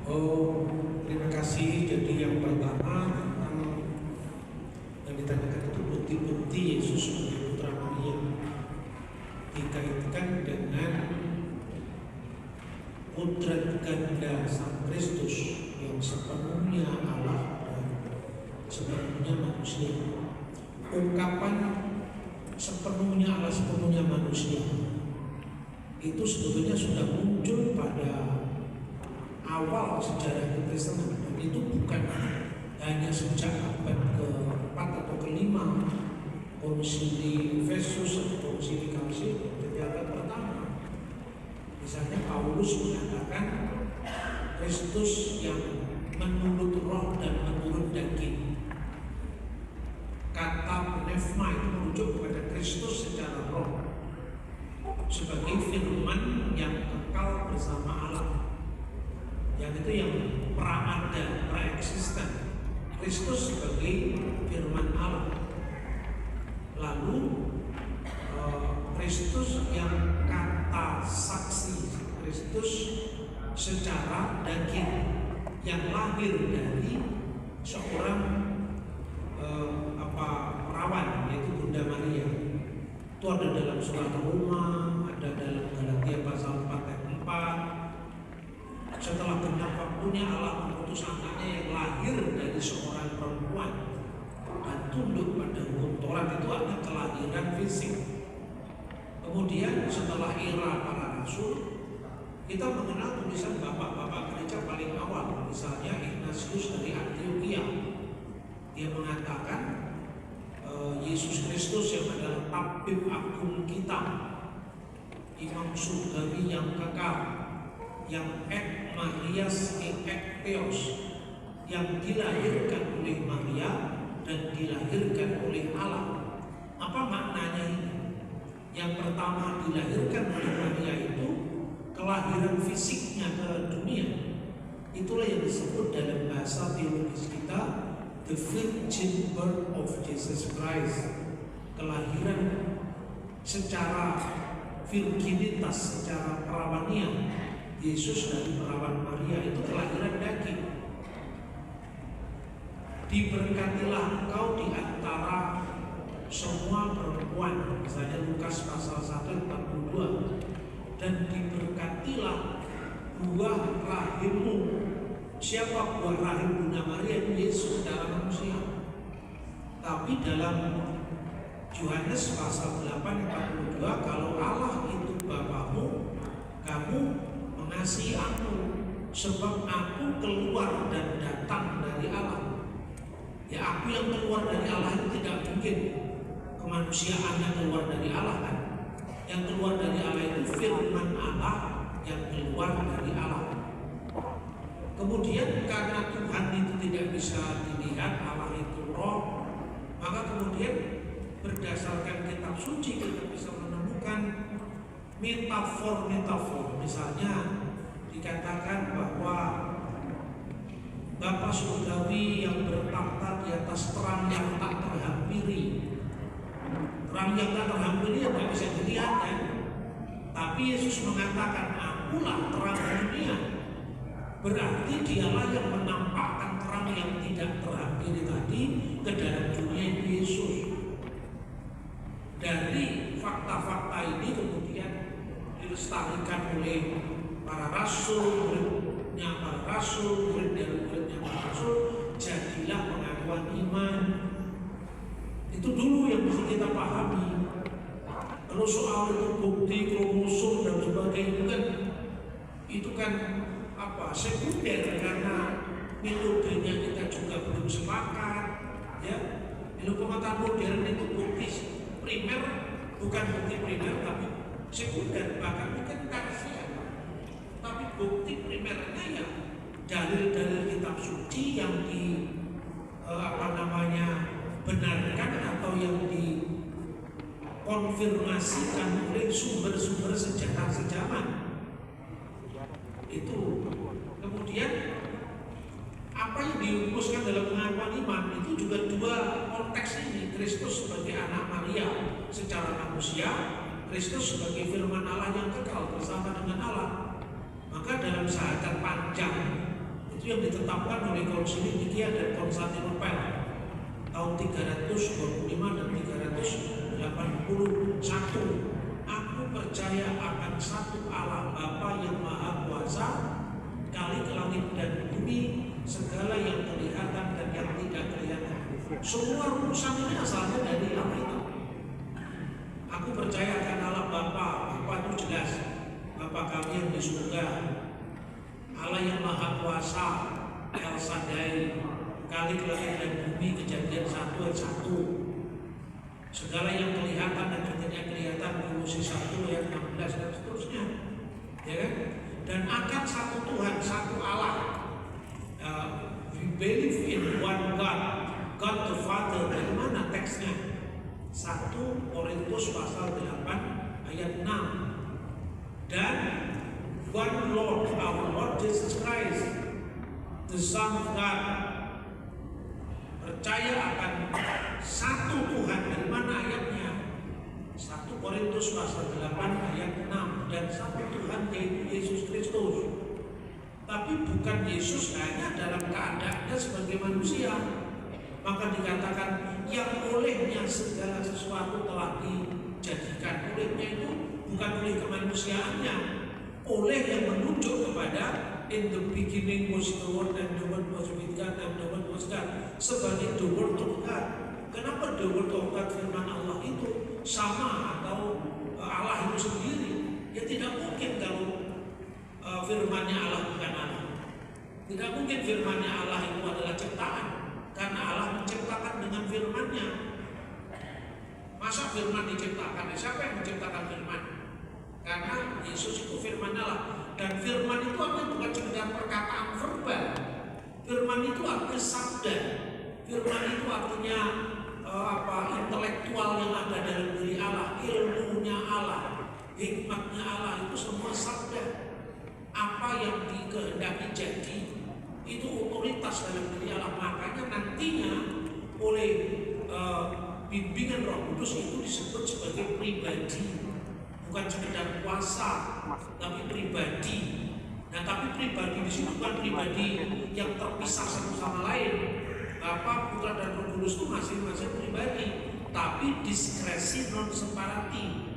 Oh, terima kasih. Jadi yang pertama yang ditanyakan itu bukti-bukti Yesus sebagai putra Maria dikaitkan dengan kudrat ganda Sang Kristus yang sepenuhnya Allah dan sepenuhnya manusia. Ungkapan sepenuhnya Allah, sepenuhnya manusia itu sebetulnya sudah muncul pada awal sejarah kekristenan, dan itu bukan hanya sejak abad ke-4 atau ke-5 konsili Efesus atau konsili Kalsedon, tapi abad pertama. Misalnya Paulus mengatakan Kristus yang menurut roh dan menurut daging. Kata pneuma itu merujuk kepada Kristus secara roh sebagai firman yang kekal bersama Allah, yang itu yang pra-ada, pra-eksisten. Kristus sebagai firman Allah. Lalu Kristus yang kata saksi, Kristus secara daging yang lahir dari seorang perawan, yaitu Bunda Maria. Itu ada dalam surat Roma, ada dalam Galatia pasal 4 ayat 4. Setelah genap waktunya Allah mengutus anaknya yang lahir dari seorang perempuan dan tunduk pada hukum Taurat. Itu ada kelahiran fisik. Kemudian setelah era para rasul, kita mengenal tulisan bapak-bapak gereja paling awal. Misalnya Ignatius dari Antioquia, dia mengatakan Yesus Kristus yang adalah tabib agung kita, imam surgawi yang kekal, yang ek Marias ek Theos, yang dilahirkan oleh Maria dan dilahirkan oleh Allah. Apa maknanya ini? Yang pertama, dilahirkan oleh Maria itu kelahiran fisiknya ke dunia. Itulah yang disebut dalam bahasa teologis kita the virgin birth of Jesus Christ. Kelahiran secara virginitas, secara perawanian Yesus dari perawan Maria, itu kelahiran daging. Diberkatilah engkau di antara semua perempuan, misalnya Lukas pasal 1 ayat 42, dan diberkatilah buah rahimmu. Siapa buah rahim Bunda Maria? Itu Yesus secara manusia. Tapi dalam Yohanes pasal 8 ayat 42, kalau Allah itu Bapamu, kamu mengasihi aku, sebab aku keluar dan datang dari Allah. Ya, aku yang keluar dari Allah itu tidak mungkin kemanusiaan yang keluar dari Allah, kan? Yang keluar dari Allah itu firman Allah yang keluar dari Allah. Kemudian karena Tuhan itu tidak bisa dilihat, Allah itu roh, maka kemudian berdasarkan kitab suci kita bisa menemukan metafor. Misalnya dikatakan bahwa Bapa surgawi yang bertakhta di atas terang yang tak terhampiri. Terang yang tak terhampiri yang tidak bisa dilihat, kan? Tapi Yesus mengatakan, akulah terang dunia. Berarti dialah yang menampakkan terang yang tidak terhampiri tadi ke dalam dunia Yesus. Dari fakta-fakta ini kemudian dilestarikan oleh para rasul, muridnya para rasul, murid-muridnya para rasul, jadilah pengakuan iman. Itu dulu yang mesti kita pahami. Kalau soal itu bukti kromosom dan sebagainya itu kan sekunder, karena metodenya kita juga belum sepakat, ya. Ilmu pengetahuan modern itu bukti primer, bukan bukti primer tapi sekunder, bahkan mungkin tersier. Tapi bukti primernya ya dalil-dalil kitab suci yang benarkan atau yang dikonfirmasikan oleh sumber-sumber sejarah sejaman. Itu kemudian apa yang dirumuskan dalam pengakuan iman itu juga dua konteks ini. Kristus sebagai anak Maria secara manusia, Kristus sebagai firman Allah yang kekal bersama dengan Allah. Maka dalam syahadat panjang yang ditetapkan oleh Konsili Nikia dan Konstantinopel tahun 325 dan 381. Aku percaya akan satu Allah Bapa yang Maha Kuasa, kali ke langit dan bumi, segala yang kelihatan dan yang tidak kelihatan. Semua rumusan ini asalnya dari Allah itu. Aku percaya akan Allah Bapa. Bapa itu jelas, Bapa kami yang di surga, Allah yang Maha Kuasa, El Shaddai, kali ke langit dan bumi, Kejadian 1 ayat 1. Segala yang kelihatan dan yang tidak kelihatan, Kolose 1 ayat 16 dan seterusnya, ya kan? Dan akan satu Tuhan, satu Allah. We believe in one God, God the Father. Dari mana teksnya? 1 Korintus pasal 8 ayat 6. Dan one Lord, our Lord Jesus Christ, the Son of God. Percaya akan satu Tuhan. Dari mana ayatnya? 1 Korintus pasal 8 ayat 6. Dan satu Tuhan yaitu Yesus Kristus. Tapi bukan Yesus hanya dalam keadaannya sebagai manusia. Maka dikatakan yang olehnya segala sesuatu telah dijadikan. Olehnya itu bukan oleh kemanusiaannya, oleh yang menunjuk kepada in the beginning was the Word and the Word was with God and the Word was God, sebagai the Word of God. Kenapa the Word of God, firman Allah itu sama atau Allah itu sendiri? Ya tidak mungkin kalau firmannya Allah bukan Allah. Tidak mungkin firmannya Allah itu adalah ciptaan, karena Allah menciptakan dengan firman-Nya. Masa firman diciptakan? Siapa yang menciptakan firman? Karena Yesus itu firman Allah. Dan firman itu bukan sekedar perkataan verbal. Firman itu artinya sabda. Firman itu artinya intelektual yang ada dalam diri Allah, ilmunya Allah, hikmatnya Allah, itu semua sabda. Apa yang dikehendaki jadi, itu otoritas dalam diri Allah. Makanya nantinya oleh bimbingan Roh Kudus itu disebut sebagai pribadi, bukan sekedar kuasa, tapi pribadi. Nah, tapi pribadi di sini bukan pribadi yang terpisah satu sama lain. Bapa, Putra dan Roh Kudus itu masing-masing pribadi, tapi diskresi non separati,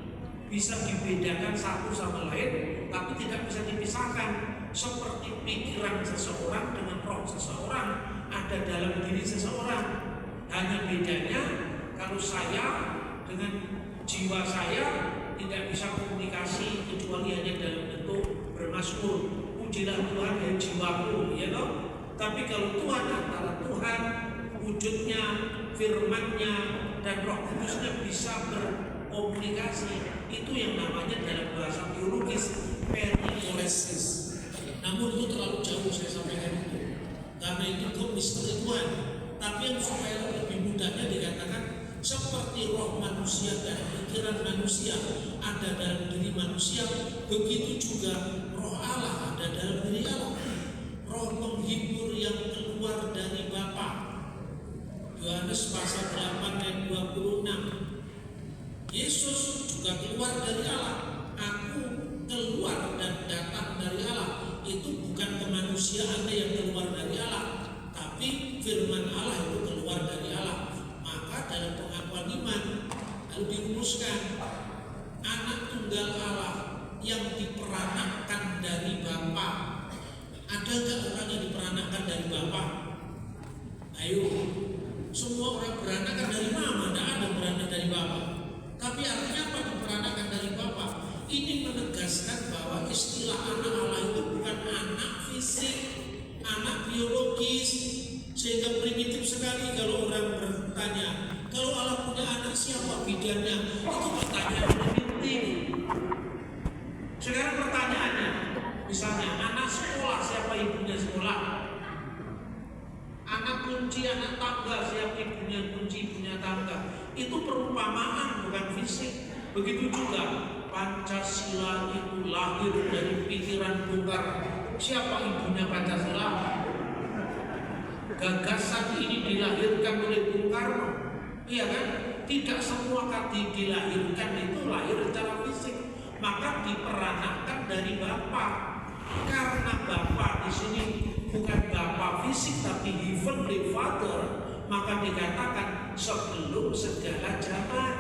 bisa dibedakan satu sama lain, tapi tidak bisa dipisahkan. Seperti pikiran seseorang dengan roh seseorang ada dalam diri seseorang. Hanya bedanya kalau saya dengan jiwa saya tidak bisa komunikasi kecuali hanya dalam bentuk bermazmur, pujilah Tuhan ya jiwaku, ya toh. Tapi kalau Tuhan, antara Tuhan wujudnya, firman-Nya dan Roh Kudusnya bisa berkomunikasi, itu yang namanya dalam bahasa teologis perikoresis. Namun itu terlalu jauh saya sampaikan itu, karena itu misteri Tuhan. Tapi yang supaya lebih mudahnya dikatakan seperti roh manusia dan pikiran manusia ada dalam diri manusia, begitu juga roh Allah ada dalam diri Allah. Roh penghibur yang keluar dari Bapa. Yohanes pasal 8 ayat 26. Yesus juga keluar dari Allah. Aku keluar dan datang dari Allah. Itu bukan kemanusiaannya yang keluar dari Allah, tapi firman Allah itu keluar dari Allah. Maka dalam pengakuan iman lalu dirumuskan anak tunggal Allah yang diperanakkan dari Bapa. Ada nggak orang yang diperanakkan dari Bapa? Ayo, semua orang beranak dari mama, tidak ada beranak dari Bapa. Tapi artinya apa diperanakkan dari Bapa? Ini menegaskan bahwa istilah anak Allah itu bukan anak fisik, anak biologis, sehingga primitif sekali kalau orang bertanya, kalau Allah punya anak siapa bidannya? Itu pertanyaan primitif. Sekarang pertanyaannya, misalnya anak sekolah siapa ibunya sekolah? Anak kunci, anak tangga siapa ibunya kunci, ibunya tangga? Itu perumpamaan bukan fisik. Begitu juga Pancasila itu lahir dari pikiran Bung Karno. Siapa ibunya Pancasila? Gagasan ini dilahirkan oleh Bung Karno. Iya kan? Tidak semua kata dilahirkan itu lahir secara fisik. Maka diperanakkan dari Bapa. Karena Bapa di sini bukan Bapa fisik tapi Heavenly Father, maka dikatakan sebelum segala zaman.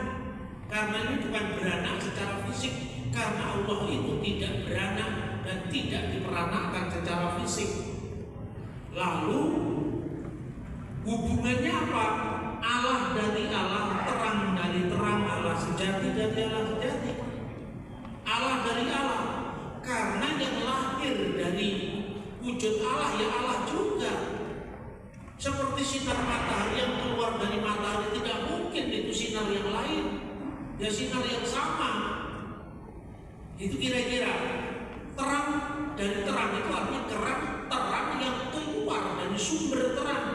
Karena ini bukan beranak secara fisik, karena Allah itu tidak beranak dan tidak diperanakkan secara fisik. Lalu hubungannya apa? Allah dari Allah, terang dari terang, Allah sejati dari Allah sejati. Allah dari Allah, karena yang lahir dari wujud Allah ya Allah juga. Seperti sinar matahari yang keluar dari matahari, tidak mungkin itu sinar yang lain, ya sinar yang sama. Itu kira-kira terang dari terang itu artinya terang yang keluar dari sumber terang.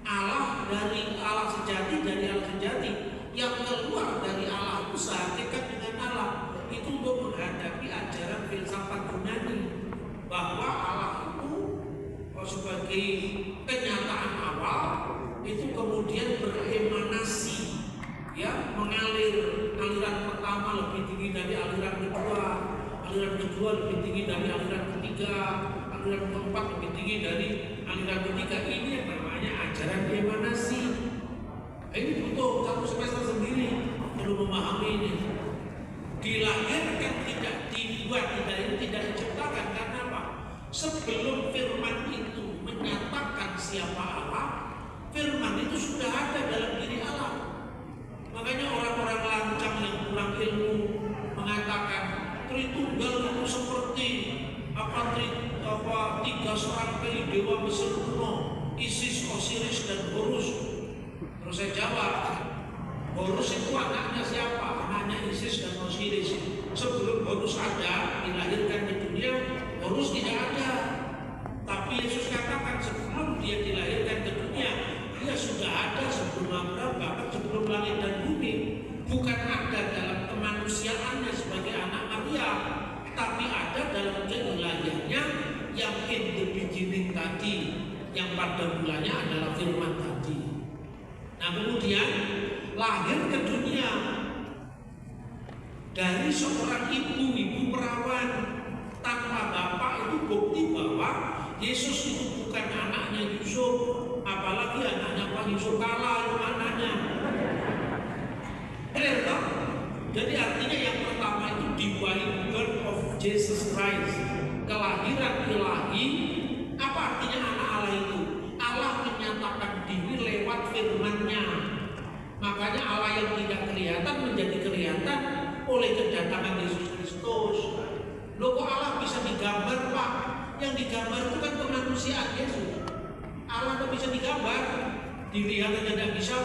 Allah dari Allah sejati, dari Allah sejati yang keluar dari Allah itu sehakikat dengan Allah. Itu untuk menghadapi ajaran filsafat Yunani bahwa Allah itu sebagai kenyataan awal itu kemudian beremanasi, ya, mengalir. Aliran pertama lebih tinggi dari aliran kedua lebih tinggi dari aliran ketiga, aliran keempat lebih tinggi dari aliran ketiga. Ini yang namanya ajaran emanasi. Ini butuh satu semester sendiri perlu memahami ini. Dilahirkan, tidak dibuat, tidak diciptakan. Karena apa? Sebelum firman itu menyatakan siapa Allah, firman itu sudah ada dalam diri Allah. Makanya orang-orang lancang yang kurang ilmu mengatakan Tritunggal itu seperti tiga serangkai dewa Mesir kuno, Isis, Osiris, dan Horus. Terus saya jawab, Horus itu anaknya siapa? Anaknya Isis dan Osiris. Sebelum Horus ada, dilahirkan ke dunia, Horus tidak ada. Tapi Yesus katakan sebelum dia dilahirkan ke dunia, dia sudah ada sebelum Abraham, bahkan sebelum langit dan bumi. Bukan ada dalam kemanusiaannya sebagai anak Maria, tapi ada dalam keilahiannya yang in the beginning tadi, yang pada mulanya adalah firman tadi. Nah kemudian lahir ke dunia dari seorang ibu perawan tanpa bapak. Itu bukti bahwa Yesus itu bukan anaknya Yusuf, apalagi anaknya Pak Yusuf Kala itu anaknya. Clear toh? Jadi artinya yang pertama itu divine birth of Jesus Christ, kelahiran ilahi. Apa artinya anak Allah itu? Allah menyatakan diri lewat firman-Nya. Makanya Allah yang tidak kelihatan menjadi kelihatan oleh kedatangan Yesus Kristus. Loh kok Allah bisa digambar, Pak? Yang digambar itu kan kemanusiaan Yesus. Allah tidak bisa digambar, dilihat aja tidak bisa.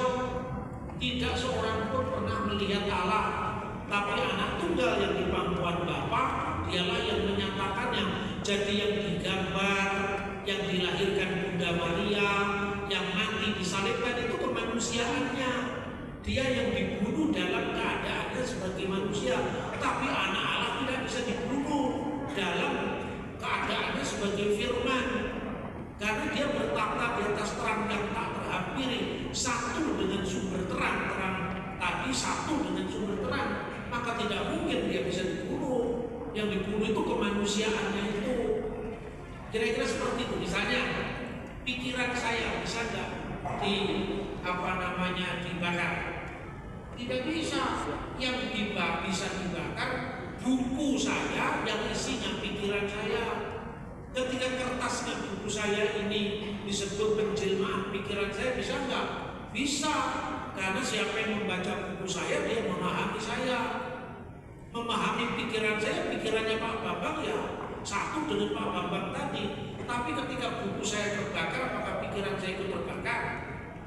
Tidak seorang pun pernah melihat Allah. Tapi anak tunggal yang di pangkuan Bapa, dialah yang menyatakannya. Jadi yang digambar, yang dilahirkan Bunda Maria, yang mati disalibkan itu kemanusiaannya. Dia yang dibunuh dalam keadaannya sebagai manusia. Tapi anak Allah tidak bisa dibunuh dalam keadaannya sebagai firman. Karena dia bertata di atas terang yang tak terhampiri, satu dengan sumber terang tadi satu dengan sumber terang, maka tidak mungkin dia bisa dibunuh. Yang dibunuh itu kemanusiaannya itu. Kira-kira seperti itu. Misalnya pikiran saya bisa nggak dibakar? Tidak bisa. Yang bisa dibakar buku saya yang isinya pikiran saya. Ketika kertasnya buku saya ini disebut penjelmaan pikiran saya, bisa nggak? Bisa, karena siapa yang membaca buku saya, dia memahami saya. Memahami pikiran saya, pikirannya Pak Bambang ya satu dengan Pak Bambang tadi. Tapi ketika buku saya terbakar, apakah pikiran saya itu terbakar?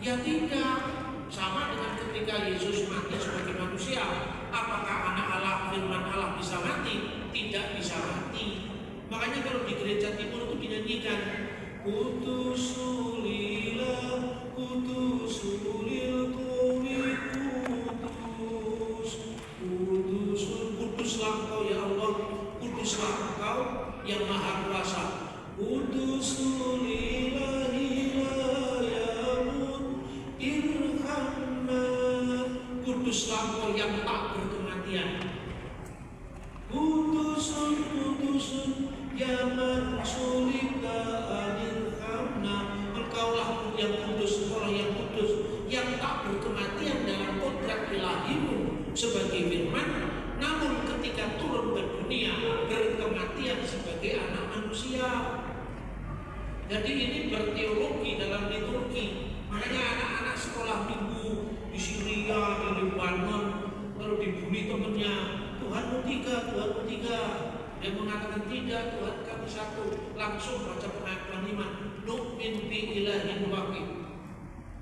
Ya tidak. Sama dengan ketika Yesus mati sebagai manusia, apakah anak Allah, firman Allah bisa mati? Tidak bisa mati. Makanya kalau di gereja timur itu dinyanyikan Kutusulillah, kutusulil kumi kuduslah Engkau ya Allah, kuduslah Engkau yang maha kuasa. Kutusulillahillayamut irhamna, kuduslah Engkau yang tak berkematian. Kudusun Jadi ini berteologi dalam liturgi. Makanya anak-anak sekolah minggu di Syria, di Lebanon, kalau dibully temennya, Tuhanmu tiga, Tuhanmu tiga. Dia mengatakan tidak, Tuhan kami satu. Langsung baca pengakuan iman. Nu'min bi ilahin wahid.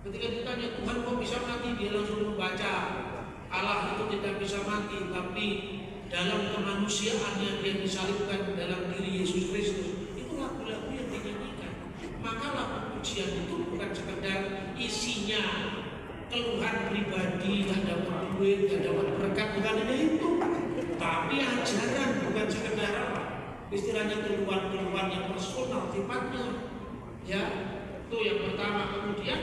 Ketika ditanya Tuhan kok bisa mati, dia langsung membaca Allah itu tidak bisa mati, tapi dalam kemanusiaannya dia disalibkan dalam diri Yesus Kristus. Itu lagu-lagu yang dinyanyikan. Maka lagu pujian itu bukan sekedar isinya keluhan pribadi, gak dapat duit, gak dapat berkat, bukan itu. Tapi ajaran, bukan sekedar istilahnya keluhan-keluhan yang personal sifatnya. Ya, itu yang pertama. Kemudian